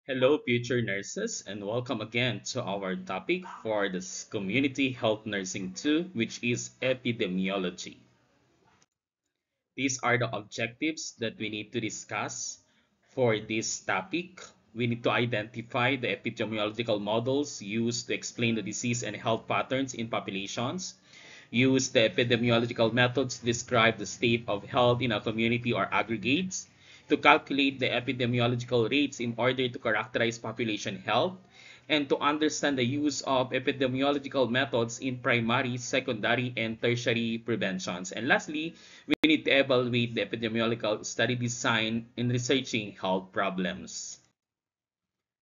Hello, future nurses, and welcome again to our topic for this Community Health Nursing 2, which is epidemiology. These are the objectives that we need to discuss for this topic. We need to identify the epidemiological models used to explain the disease and health patterns in populations, use the epidemiological methods to describe the state of health in a community or aggregates, to calculate the epidemiological rates in order to characterize population health, and to understand the use of epidemiological methods in primary, secondary, and tertiary preventions. And lastly, we need to evaluate the epidemiological study design in researching health problems.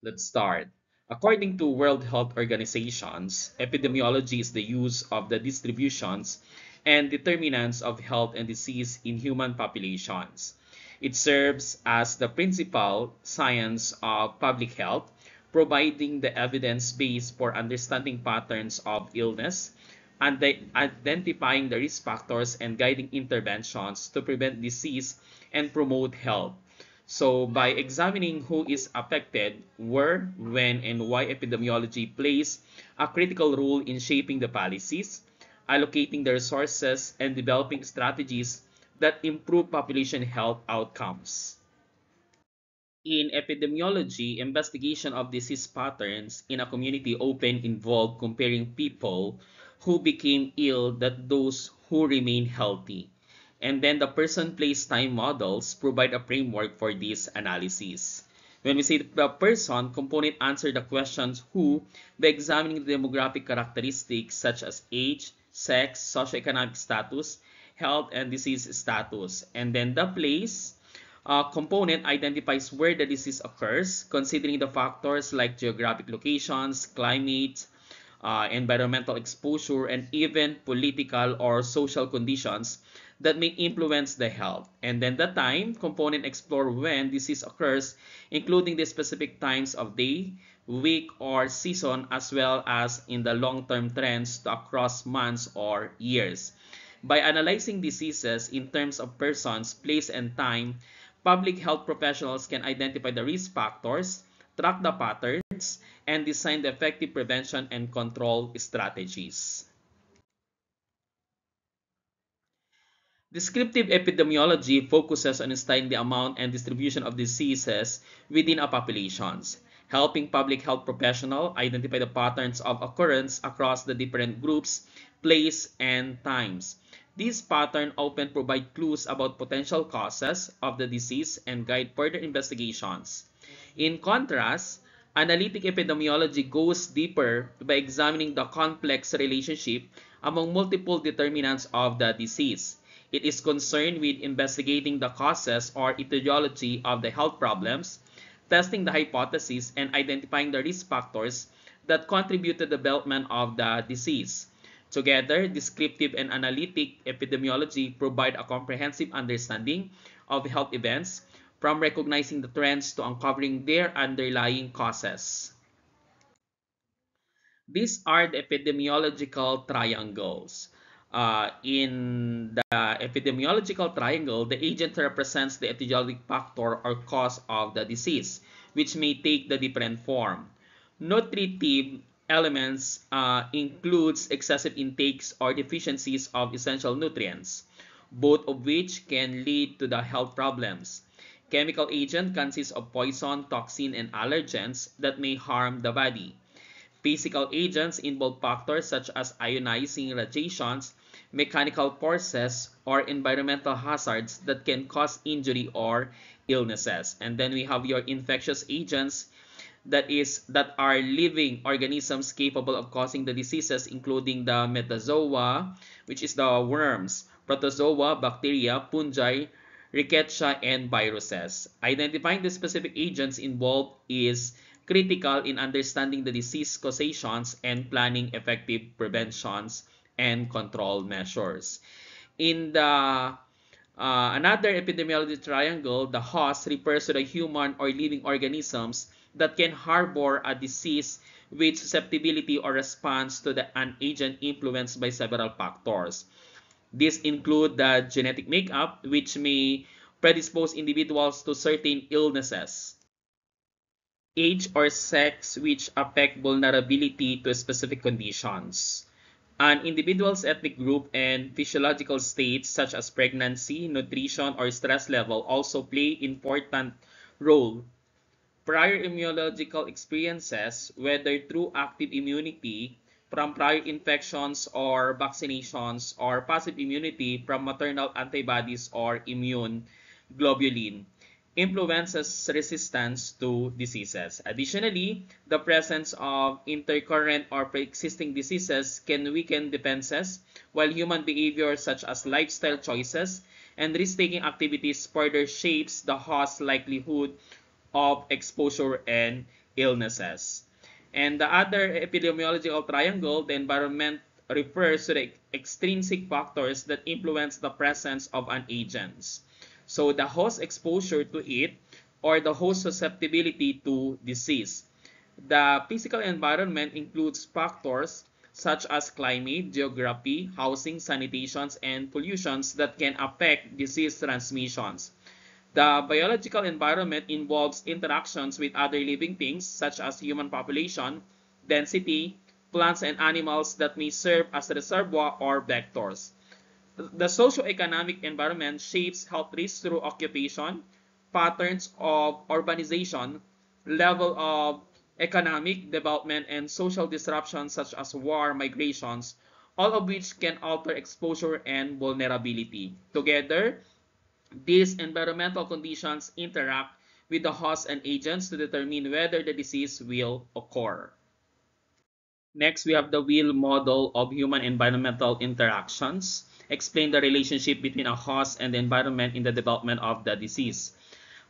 Let's start. According to World Health Organizations, epidemiology is the use of the distributions and determinants of health and disease in human populations. It serves as the principal science of public health, providing the evidence base for understanding patterns of illness and identifying the risk factors and guiding interventions to prevent disease and promote health. So by examining who is affected, where, when, and why epidemiology plays a critical role in shaping the policies, allocating the resources, and developing strategies that improve population health outcomes. In epidemiology, investigation of disease patterns in a community often involve comparing people who became ill that those who remain healthy. And then the person-place time models provide a framework for this analysis. When we say the person, component answer the questions who by examining the demographic characteristics such as age, sex, socioeconomic status, health, and disease status. And then the place component identifies where the disease occurs, considering the factors like geographic locations, climate, environmental exposure, and even political or social conditions that may influence the health. And then the time component explore when disease occurs, including the specific times of day, week, or season, as well as in the long-term trends across months or years. By analyzing diseases in terms of persons, place, and time, public health professionals can identify the risk factors, track the patterns, and design the effective prevention and control strategies. Descriptive epidemiology focuses on studying the amount and distribution of diseases within a populations, helping public health professionals identify the patterns of occurrence across the different groups, place, and times. These patterns often provide clues about potential causes of the disease and guide further investigations. In contrast, analytic epidemiology goes deeper by examining the complex relationship among multiple determinants of the disease. It is concerned with investigating the causes or etiology of the health problems, testing the hypothesis, and identifying the risk factors that contribute to the development of the disease. Together, descriptive and analytic epidemiology provide a comprehensive understanding of health events, from recognizing the trends to uncovering their underlying causes. These are the epidemiological triangles. In the epidemiological triangle, the agent represents the etiologic factor or cause of the disease, which may take the different form. Nutritive elements includes excessive intakes or deficiencies of essential nutrients, both of which can lead to the health problems. Chemical agent consists of poison, toxin, and allergens that may harm the body. Physical agents involve factors such as ionizing radiations, mechanical forces, or environmental hazards that can cause injury or illnesses. And then we have your infectious agents that are living organisms capable of causing the diseases, including the metazoa, which is the worms, protozoa, bacteria, fungi, rickettsia, and viruses. Identifying the specific agents involved is critical in understanding the disease causations and planning effective preventions and control measures. In the another epidemiology triangle, the host refers to the human or living organisms that can harbor a disease with susceptibility or response to an agent influenced by several factors. These include the genetic makeup, which may predispose individuals to certain illnesses. age or sex which affect vulnerability to specific conditions. An individual's ethnic group and physiological states such as pregnancy, nutrition, or stress level also play important role. Prior immunological experiences, whether through active immunity from prior infections or vaccinations, or passive immunity from maternal antibodies or immune globulin, influences resistance to diseases. Additionally, the presence of intercurrent or pre-existing diseases can weaken defenses, while human behavior such as lifestyle choices and risk-taking activities further shapes the host's likelihood of exposure and illnesses. And the other epidemiological triangle, the environment, refers to the extrinsic factors that influence the presence of an agent. So the host exposure to it or the host susceptibility to disease. The physical environment includes factors such as climate, geography, housing, sanitations, and pollutions that can affect disease transmissions. The biological environment involves interactions with other living things such as human population, density, plants and animals that may serve as reservoir or vectors. The socio-economic environment shapes health risks through occupation, patterns of urbanization, level of economic development, and social disruptions such as war, migrations, all of which can alter exposure and vulnerability. Together, these environmental conditions interact with the host and agents to determine whether the disease will occur. Next, we have the wheel model of human environmental interactions. Explain the relationship between a host and the environment in the development of the disease.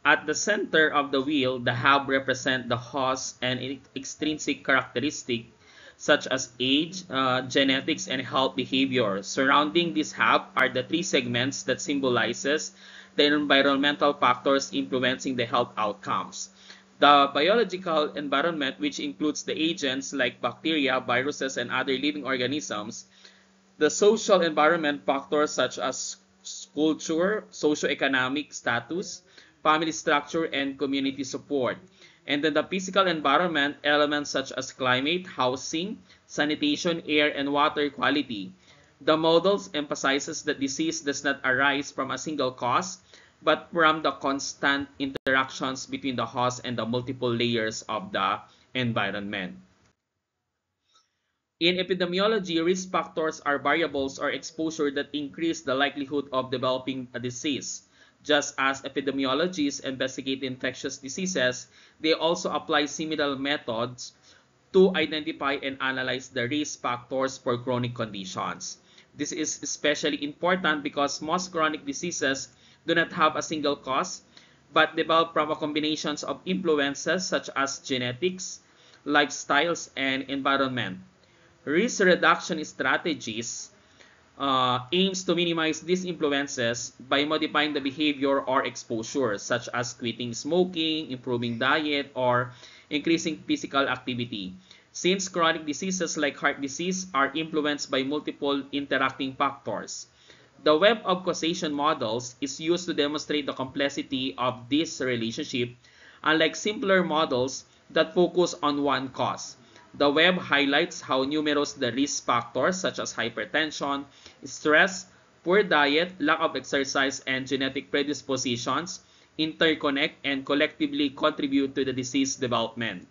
At the center of the wheel, the hub represents the host and extrinsic characteristics such as age, genetics, and health behavior. Surrounding this hub are the three segments that symbolizes the environmental factors influencing the health outcomes. The biological environment, which includes the agents like bacteria, viruses, and other living organisms. The social environment factors such as culture, socioeconomic status, family structure, and community support. And then the physical environment elements such as climate, housing, sanitation, air, and water quality. The models emphasizes that disease does not arise from a single cause, but from the constant interactions between the host and the multiple layers of the environment. In epidemiology, risk factors are variables or exposure that increase the likelihood of developing a disease. Just as epidemiologists investigate infectious diseases, they also apply similar methods to identify and analyze the risk factors for chronic conditions. This is especially important because most chronic diseases do not have a single cause, but develop from a combination of influences such as genetics, lifestyles, and environment. Risk reduction strategies aims to minimize these influences by modifying the behavior or exposure, such as quitting smoking, improving diet, or increasing physical activity. Since chronic diseases like heart disease are influenced by multiple interacting factors, the web of causation models is used to demonstrate the complexity of this relationship, unlike simpler models that focus on one cause. The web highlights how numerous the risk factors such as hypertension, stress, poor diet, lack of exercise, and genetic predispositions interconnect and collectively contribute to the disease development.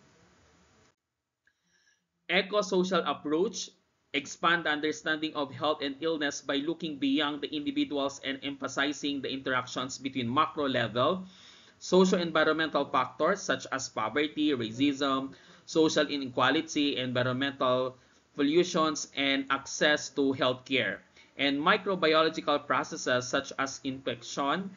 Eco-social approach expand the understanding of health and illness by looking beyond the individuals and emphasizing the interactions between macro level, socio-environmental factors such as poverty, racism, social inequality, environmental pollutions, and access to healthcare, and microbiological processes such as infection,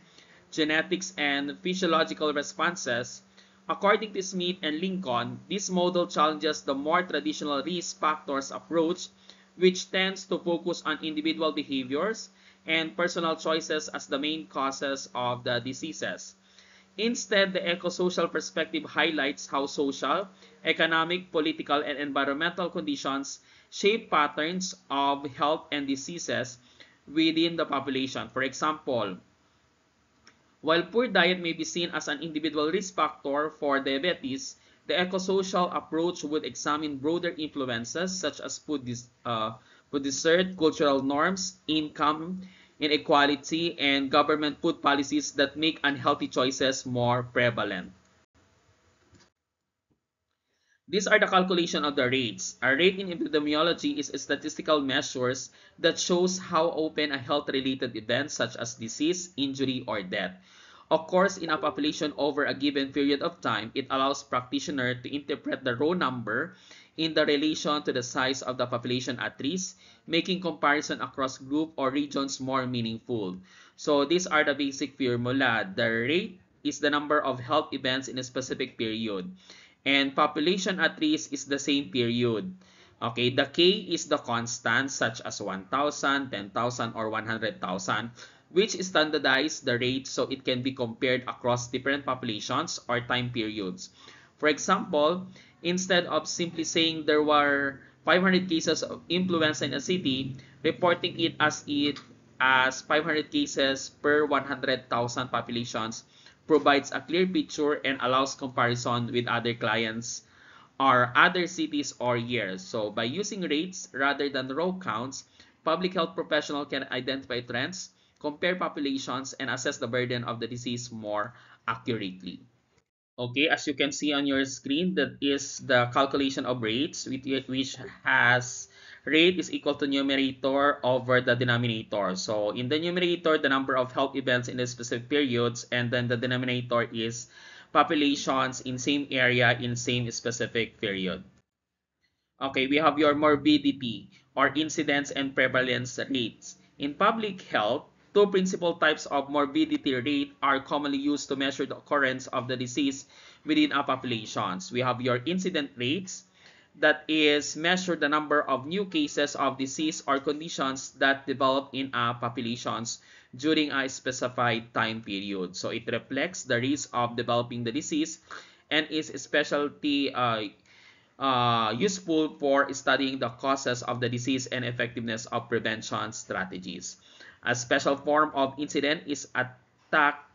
genetics, and physiological responses. According to Smith and Lincoln, this model challenges the more traditional risk factors approach, which tends to focus on individual behaviors and personal choices as the main causes of the diseases. Instead, the eco-social perspective highlights how social, economic, political, and environmental conditions shape patterns of health and diseases within the population. For example, While poor diet may be seen as an individual risk factor for diabetes, the ecosocial approach would examine broader influences such as food desert, cultural norms, income inequality, and government food policies that make unhealthy choices more prevalent. These are the calculation of the rates. A rate in epidemiology is a statistical measures that shows how open a health-related event such as disease, injury, or death occurs in a population over a given period of time. It allows practitioner to interpret the raw number in the relation to the size of the population at risk, making comparison across group or regions more meaningful. So these are the basic formula. The rate is the number of health events in a specific period. And population at risk is the same period. Okay, the K is the constant such as 1,000, 10,000, or 100,000, which standardize the rate so it can be compared across different populations or time periods. For example, instead of simply saying there were 500 cases of influenza in a city, reporting it as 500 cases per 100,000 populations provides a clear picture and allows comparison with other clients or other cities or years. So by using rates rather than raw counts, public health professionals can identify trends, compare populations, and assess the burden of the disease more accurately. Okay, as you can see on your screen, that is the calculation of rates, which has rate is equal to numerator over the denominator. So in the numerator, the number of health events in the specific periods, and then the denominator is populations in same area in same specific period. Okay, we have your morbidity or incidence and prevalence rates. In public health, two principal types of morbidity rate are commonly used to measure the occurrence of the disease within a populations. We have your incident rates, that is measure the number of new cases of disease or conditions that develop in a populations during a specified time period. So it reflects the risk of developing the disease and is especially useful for studying the causes of the disease and effectiveness of prevention strategies. A special form of incident is attack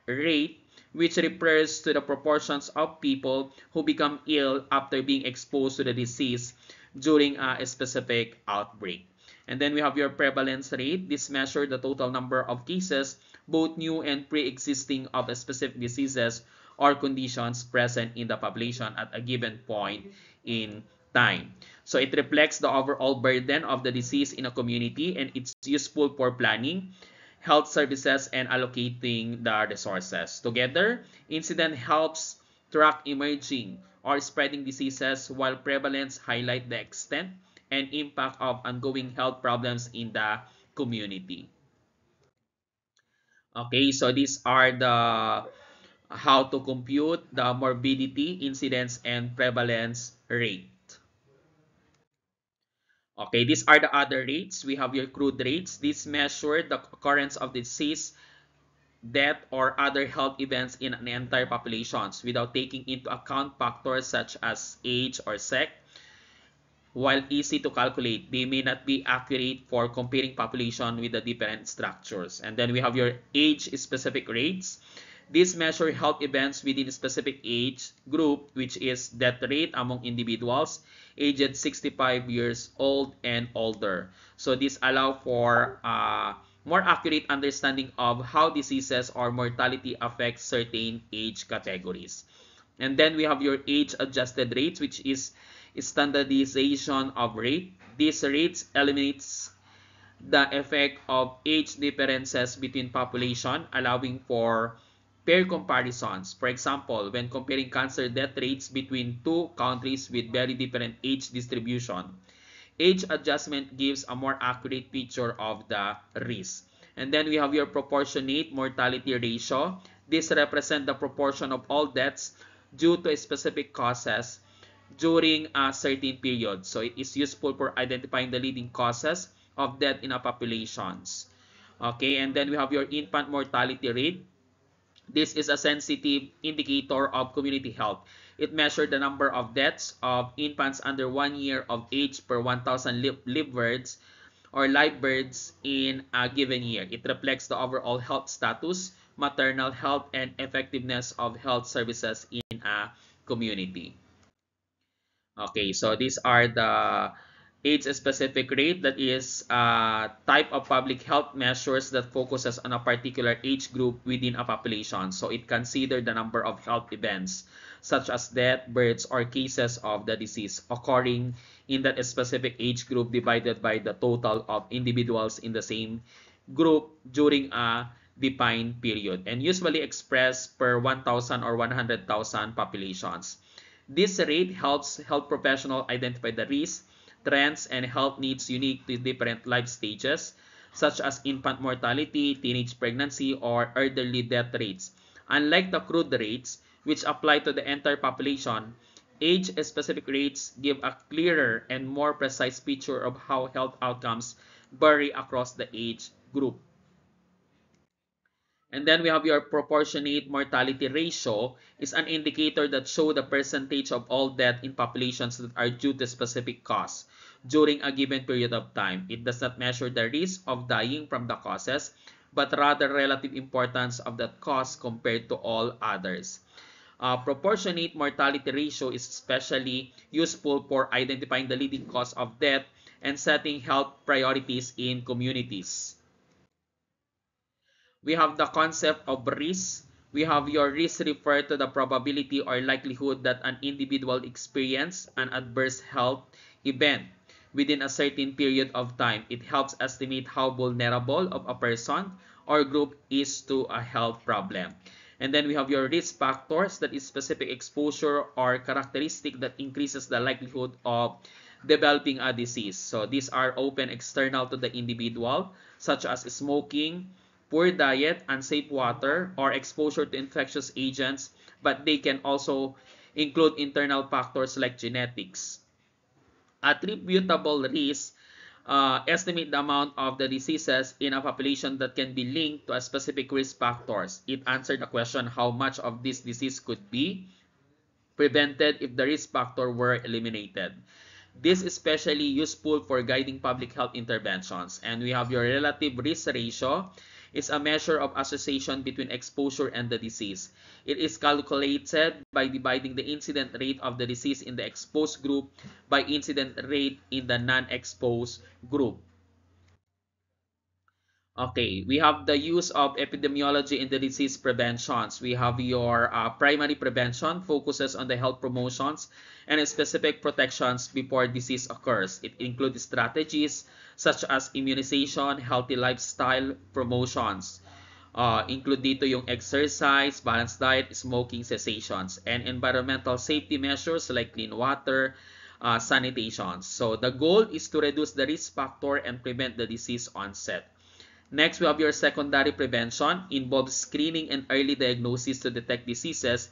rate, which refers to the proportions of people who become ill after being exposed to the disease during a specific outbreak. And then we have your prevalence rate. This measures the total number of cases, both new and pre-existing, of specific diseases or conditions present in the population at a given point in time. So it reflects the overall burden of the disease in a community, and it's useful for planning health services and allocating the resources. Together, incident helps track emerging or spreading diseases, while prevalence highlight the extent and impact of ongoing health problems in the community. Okay, so these are the how to compute the morbidity, incidence, and prevalence rate. Okay, these are the other rates. We have your crude rates. These measure the occurrence of disease, death, or other health events in an entire populations without taking into account factors such as age or sex. While easy to calculate, they may not be accurate for comparing population with the different structures. And then we have your age-specific rates. These measure health events within a specific age group, which is death rate among individuals aged 65 years old and older. So this allow for more accurate understanding of how diseases or mortality affect certain age categories. And then we have your age-adjusted rates, which is standardization of rate. These rates eliminates the effect of age differences between population, allowing for pair comparisons. For example, when comparing cancer death rates between two countries with very different age distribution, age adjustment gives a more accurate picture of the risk. And then we have your proportionate mortality ratio. This represents the proportion of all deaths due to specific causes during a certain period. So it is useful for identifying the leading causes of death in a populations. Okay, and then we have your infant mortality rate. This is a sensitive indicator of community health. It measures the number of deaths of infants under 1 year of age per 1,000 live births or live births in a given year. It reflects the overall health status maternal health, and effectiveness of health services in a community. Okay, so these are the age-specific rate, that is a type of public health measures that focuses on a particular age group within a population. So it considers the number of health events such as death, births, or cases of the disease occurring in that specific age group divided by the total of individuals in the same group during a defined period, and usually expressed per 1,000 or 100,000 populations. This rate helps health professionals identify the risks, trends, and health needs unique to different life stages, such as infant mortality, teenage pregnancy, or elderly death rates. Unlike the crude rates, which apply to the entire population, age-specific rates give a clearer and more precise picture of how health outcomes vary across the age group. And then we have your proportionate mortality ratio is an indicator that shows the percentage of all death in populations that are due to specific cause during a given period of time. It does not measure the risk of dying from the causes, but rather relative importance of that cause compared to all others. Proportionate mortality ratio is especially useful for identifying the leading cause of death and setting health priorities in communities. We have the concept of risk. We have your risk refer to the probability or likelihood that an individual experience an adverse health event within a certain period of time. It helps estimate how vulnerable of a person or group is to a health problem. And then we have your risk factors, that is specific exposure or characteristic that increases the likelihood of developing a disease. So these are open external to the individual, such as smoking, poor diet, unsafe water, or exposure to infectious agents, but they can also include internal factors like genetics. Attributable risk estimate the amount of the diseases in a population that can be linked to a specific risk factors. It answered the question how much of this disease could be prevented if the risk factor were eliminated. This is especially useful for guiding public health interventions. And we have your relative risk ratio. It's a measure of association between exposure and the disease. It is calculated by dividing the incident rate of the disease in the exposed group by incident rate in the non-exposed group. Okay, we have the use of epidemiology in the disease preventions. We have your primary prevention focuses on the health promotions and specific protections before disease occurs. It includes strategies such as immunization, healthy lifestyle promotions. Include dito yung exercise, balanced diet, smoking cessations, and environmental safety measures like clean water, sanitation. So the goal is to reduce the risk factor and prevent the disease onset. Next, we have your secondary prevention. Involves screening and early diagnosis to detect diseases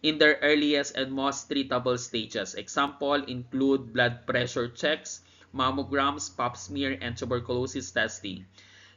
in their earliest and most treatable stages. Example include blood pressure checks, mammograms, pap smear, and tuberculosis testing.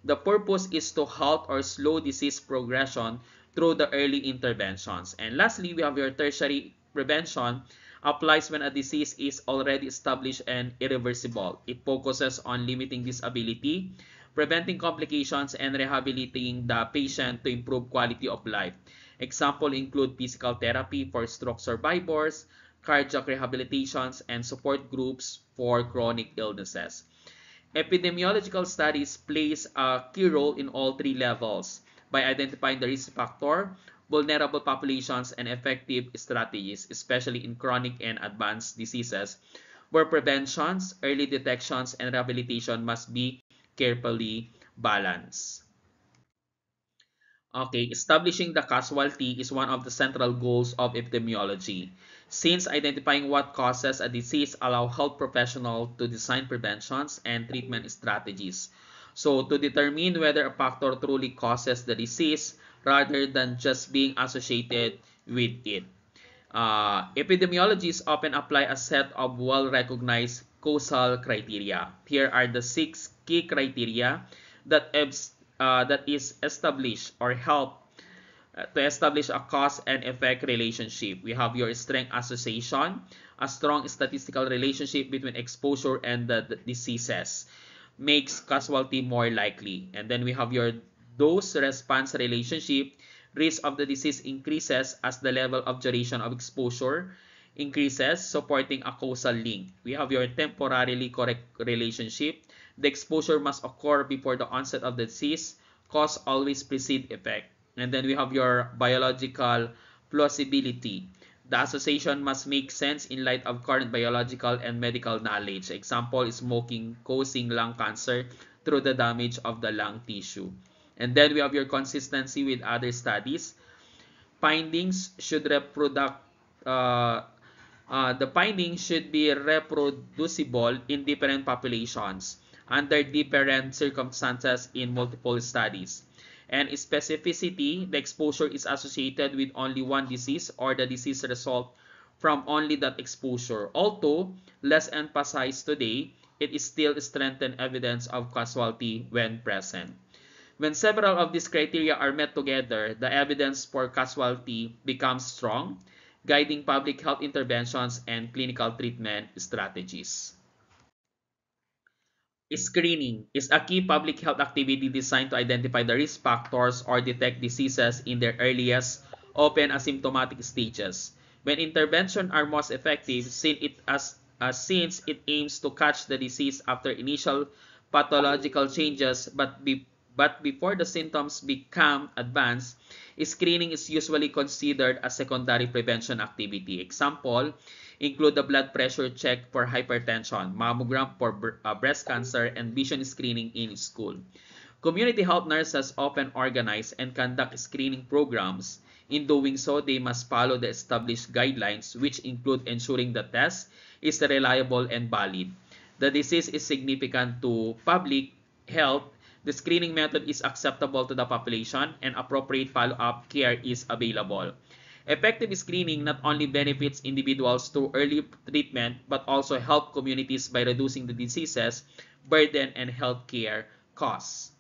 The purpose is to halt or slow disease progression through the early interventions. And lastly, we have your tertiary prevention. Applies when a disease is already established and irreversible. It focuses on limiting disability, preventing complications, and rehabilitating the patient to improve quality of life. Example include physical therapy for stroke survivors, cardiac rehabilitations, and support groups for chronic illnesses. Epidemiological studies plays a key role in all three levels by identifying the risk factor, vulnerable populations, and effective strategies, especially in chronic and advanced diseases, where preventions, early detections, and rehabilitation must be carefully balanced. Okay, establishing the causality is one of the central goals of epidemiology. Since identifying what causes a disease allow health professionals to design preventions and treatment strategies. So to determine whether a factor truly causes the disease rather than just being associated with it. Epidemiologists often apply a set of well-recognized causal criteria. Here are the 6 key criteria that is established or help to establish a cause and effect relationship. We have your strength association, a strong statistical relationship between exposure and the diseases makes causality more likely. And then we have your dose-response relationship, risk of the disease increases as the level of duration of exposure increases, supporting a causal link. We have your temporarily correct relationship. The exposure must occur before the onset of the disease. Cause always precede effect. And then we have your biological plausibility. The association must make sense in light of current biological and medical knowledge. Example is smoking causing lung cancer through the damage of the lung tissue. And then we have your consistency with other studies. Findings should uh, the findings should be reproducible in different populations under different circumstances in multiple studies. And specificity, the exposure is associated with only one disease or the disease result from only that exposure. Although less emphasized today, it is still strengthened evidence of causality when present. When several of these criteria are met together, the evidence for causality becomes strong, guiding public health interventions and clinical treatment strategies. Screening is a key public health activity designed to identify the risk factors or detect diseases in their earliest, open asymptomatic stages. When interventions are most effective, since it aims to catch the disease after initial pathological changes but before the symptoms become advanced, screening is usually considered a secondary prevention activity. Example, include the blood pressure check for hypertension, mammogram for breast cancer, and vision screening in school. Community health nurses often organize and conduct screening programs. In doing so, they must follow the established guidelines, which include ensuring the test is reliable and valid. The disease is significant to public health. The screening method is acceptable to the population, and appropriate follow-up care is available. Effective screening not only benefits individuals through early treatment but also help communities by reducing the diseases burden and healthcare costs.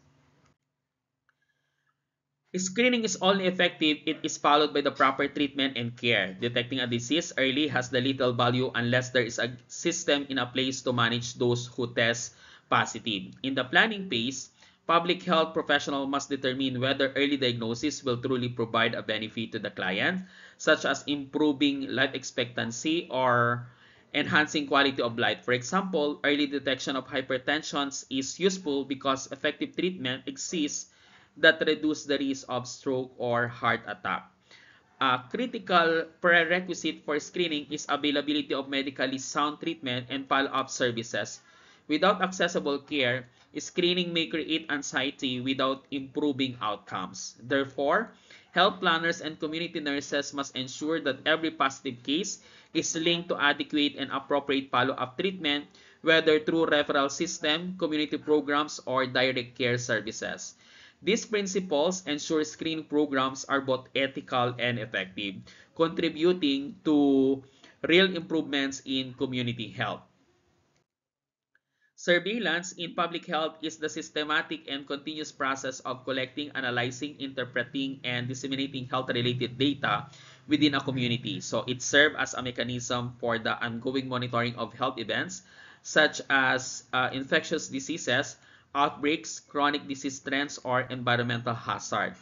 Screening is only effective if it is followed by the proper treatment and care. Detecting a disease early has the little value unless there is a system in a place to manage those who test positive. In the planning phase, public health professionals must determine whether early diagnosis will truly provide a benefit to the client, such as improving life expectancy or enhancing quality of life. For example, early detection of hypertension is useful because effective treatment exists that reduce the risk of stroke or heart attack. A critical prerequisite for screening is availability of medically sound treatment and follow-up services. Without accessible care, screening may create anxiety without improving outcomes. Therefore, health planners and community nurses must ensure that every positive case is linked to adequate and appropriate follow-up treatment, whether through referral system, community programs, or direct care services. These principles ensure screening programs are both ethical and effective, contributing to real improvements in community health. Surveillance in public health is the systematic and continuous process of collecting, analyzing, interpreting, and disseminating health-related data within a community. So it serves as a mechanism for the ongoing monitoring of health events such as infectious diseases, outbreaks, chronic disease trends, or environmental hazard.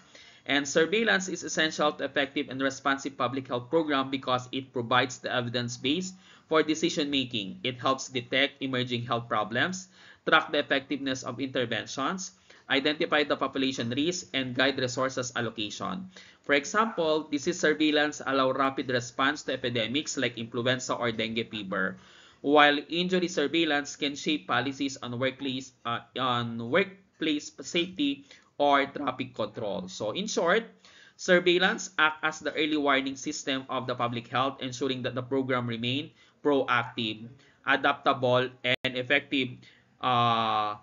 And surveillance is essential to effective and responsive public health program because it provides the evidence base for decision making. It helps detect emerging health problems, track the effectiveness of interventions, identify the population risk, and guide resources allocation. For example, disease surveillance allows rapid response to epidemics like influenza or dengue fever, while injury surveillance can shape policies on workplace safety or traffic control. So in short, surveillance acts as the early warning system of the public health, ensuring that the program remain proactive, adaptable, and effective uh,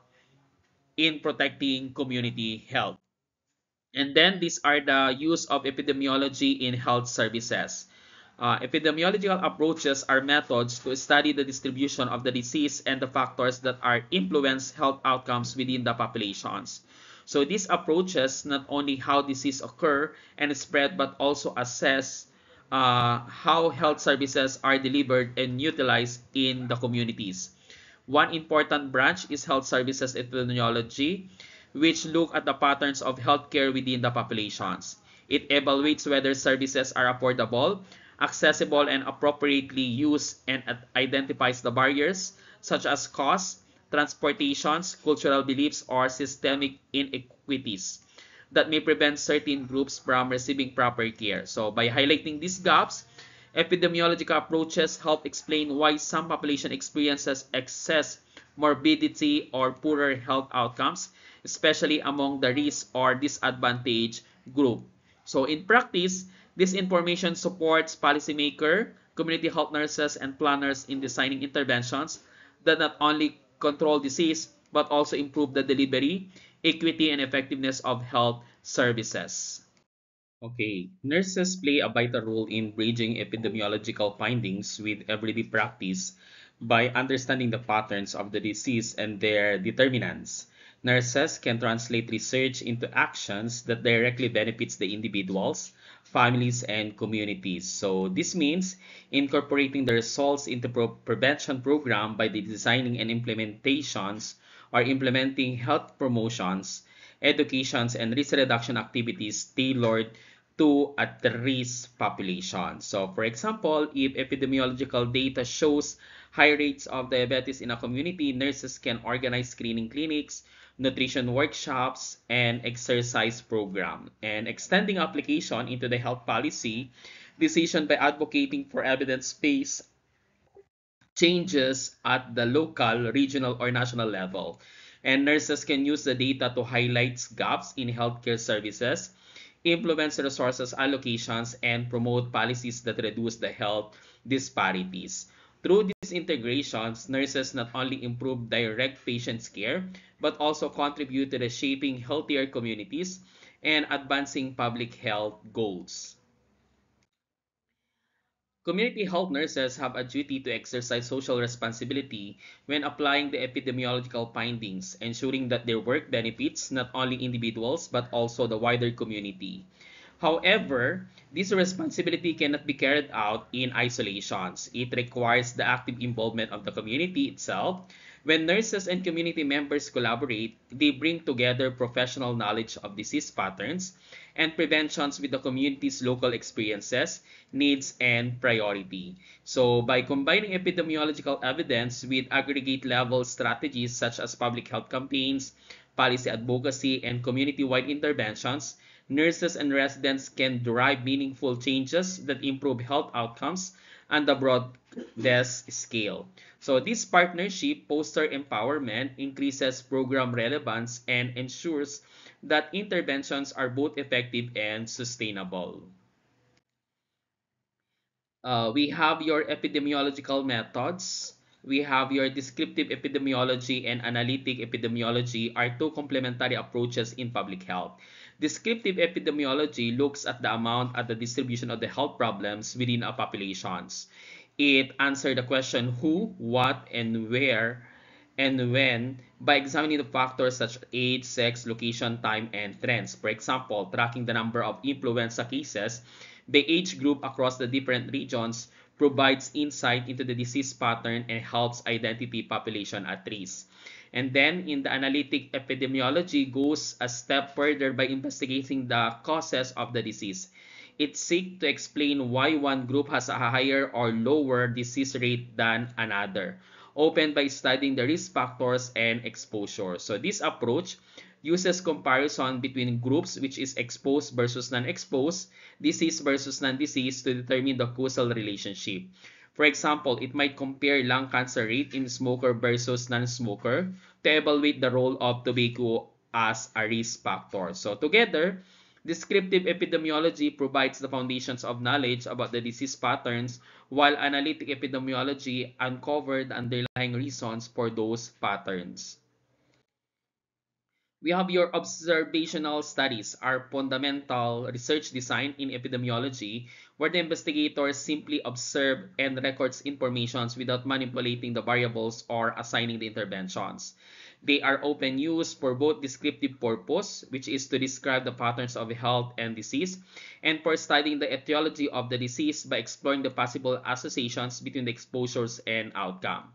in protecting community health. And then these are the use of epidemiology in health services. Epidemiological approaches are methods to study the distribution of the disease and the factors that are influence health outcomes within the populations. So these approaches not only how disease occur and spread, but also assess how health services are delivered and utilized in the communities. One important branch is health services epidemiology, which look at the patterns of healthcare within the populations. It evaluates whether services are affordable, accessible, and appropriately used, and identifies the barriers such as cost, transportations, cultural beliefs, or systemic inequities that may prevent certain groups from receiving proper care. So by highlighting these gaps, epidemiological approaches help explain why some population experiences excess morbidity or poorer health outcomes, especially among the risk or disadvantaged group. So in practice, this information supports policymakers, community health nurses, and planners in designing interventions that not only control disease but also improve the delivery, equity, and effectiveness of health services. Okay, nurses play a vital role in bridging epidemiological findings with everyday practice by understanding the patterns of the disease and their determinants. Nurses can translate research into actions that directly benefits the individuals, families, and communities. So this means incorporating the results into prevention program by the designing and implementations or implementing health promotions, educations, and risk reduction activities tailored to at-risk population. So, for example, if epidemiological data shows high rates of diabetes in a community, nurses can organize screening clinics, nutrition workshops, and exercise program. And extending application into the health policy decision by advocating for evidence-based changes at the local, regional, or national level. And nurses can use the data to highlight gaps in healthcare services, influence resources allocations, and promote policies that reduce the health disparities. Through these integrations, nurses not only improve direct patient care, but also contribute to the shaping healthier communities and advancing public health goals. Community health nurses have a duty to exercise social responsibility when applying the epidemiological findings, ensuring that their work benefits not only individuals but also the wider community. However, this responsibility cannot be carried out in isolations. It requires the active involvement of the community itself. When nurses and community members collaborate, they bring together professional knowledge of disease patterns and preventions with the community's local experiences, needs, and priority. So by combining epidemiological evidence with aggregate level strategies such as public health campaigns, policy advocacy, and community-wide interventions, nurses and residents can derive meaningful changes that improve health outcomes on the broadest scale. So this partnership fosters empowerment, increases program relevance, and ensures that interventions are both effective and sustainable. We have your epidemiological methods. We have your descriptive epidemiology and analytic epidemiology are two complementary approaches in public health. Descriptive epidemiology looks at the amount at the distribution of the health problems within a populations. It answers the question who, what, and where, and when by examining the factors such as age, sex, location, time, and trends. For example, tracking the number of influenza cases by age group across the different regions provides insight into the disease pattern and helps identify population at risk. And then in the analytic epidemiology goes a step further by investigating the causes of the disease. It seeks to explain why one group has a higher or lower disease rate than another, open by studying the risk factors and exposure. So this approach uses comparison between groups which is exposed versus non-exposed, disease versus non-disease to determine the causal relationship. For example, it might compare lung cancer rate in smoker versus non-smoker to evaluate the role of tobacco as a risk factor. So together, descriptive epidemiology provides the foundations of knowledge about the disease patterns, while analytic epidemiology uncovers the underlying reasons for those patterns. We have your observational studies, are fundamental research design in epidemiology, where the investigators simply observe and records information without manipulating the variables or assigning the interventions. They are often used for both descriptive purpose, which is to describe the patterns of health and disease, and for studying the etiology of the disease by exploring the possible associations between the exposures and outcome.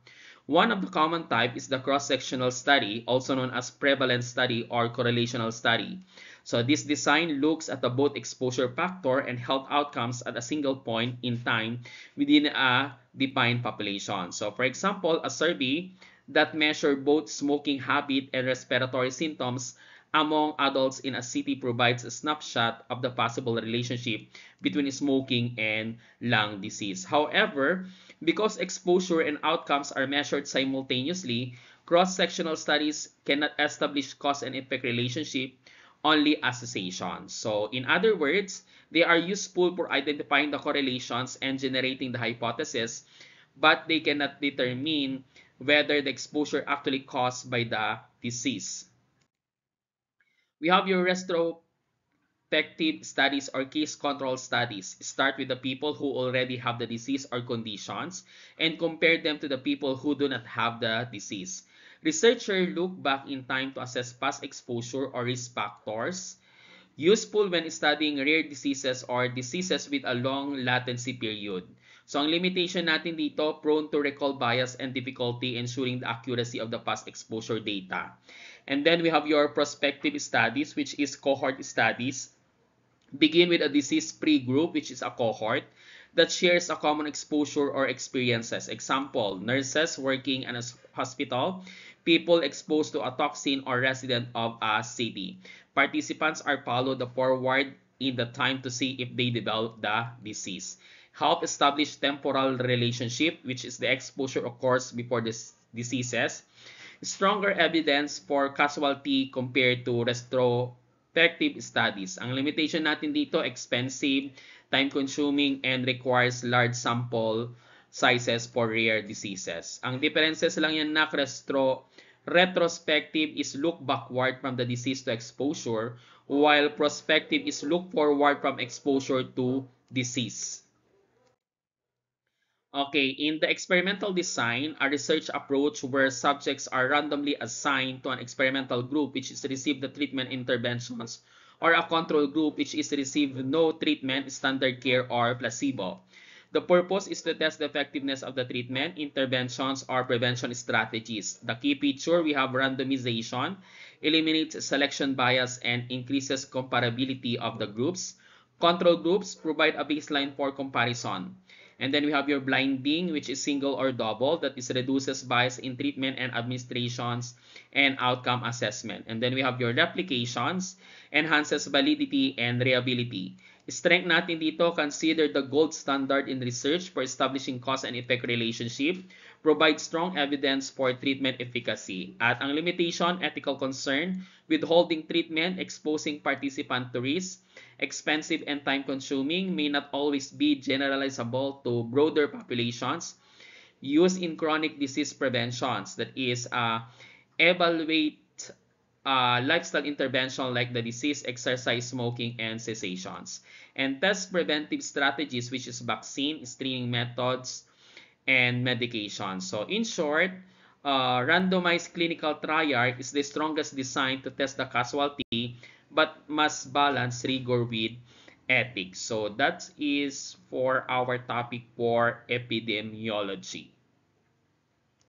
One of the common type is the cross-sectional study, also known as prevalence study or correlational study. So this design looks at the both exposure factor and health outcomes at a single point in time within a defined population. So for example, a survey that measure both smoking habit and respiratory symptoms among adults in a city provides a snapshot of the possible relationship between smoking and lung disease. However, because exposure and outcomes are measured simultaneously, cross-sectional studies cannot establish cause and effect relationship, only associations. So in other words, they are useful for identifying the correlations and generating the hypothesis, but they cannot determine whether the exposure actually caused by the disease. We have your retrospective studies or case control studies. Start with the people who already have the disease or conditions and compare them to the people who do not have the disease. Researchers look back in time to assess past exposure or risk factors, useful when studying rare diseases or diseases with a long latency period. So ang limitation natin dito, prone to recall bias and difficulty ensuring the accuracy of the past exposure data. And then we have your prospective studies, which is cohort studies. Begin with a disease-free group, which is a cohort that shares a common exposure or experiences. Example, nurses working in a hospital, people exposed to a toxin or resident of a city. Participants are followed forward in the time to see if they develop the disease. Help establish temporal relationship, which is the exposure occurs before this diseases. Stronger evidence for causality compared to retrospective studies. Ang limitation natin dito, expensive, time-consuming, and requires large sample sizes for rare diseases. Ang differences lang yan na retrospective is look backward from the disease to exposure, while prospective is look forward from exposure to disease. Okay, in the experimental design, a research approach where subjects are randomly assigned to an experimental group which is receive the treatment interventions or a control group which is receive no treatment, standard care, or placebo. The purpose is to test the effectiveness of the treatment, interventions, or prevention strategies. The key feature, we have randomization, eliminates selection bias, and increases comparability of the groups. Control groups provide a baseline for comparison. And then we have your blinding, which is single or double, that is reduces bias in treatment and administrations and outcome assessment. And then we have your replications, enhances validity and reliability. Strength natin dito, consider the gold standard in research for establishing cause and effect relationship, provide strong evidence for treatment efficacy. At ang limitation, ethical concern, withholding treatment, exposing participant to risk, expensive and time-consuming, may not always be generalizable to broader populations, used in chronic disease preventions, that is, evaluate lifestyle intervention like the disease, exercise, smoking, and cessations. And test preventive strategies, which is vaccine, screening methods, and medication. So in short, randomized clinical trial is the strongest design to test the causality, but must balance rigor with ethics. So that is for our topic for epidemiology.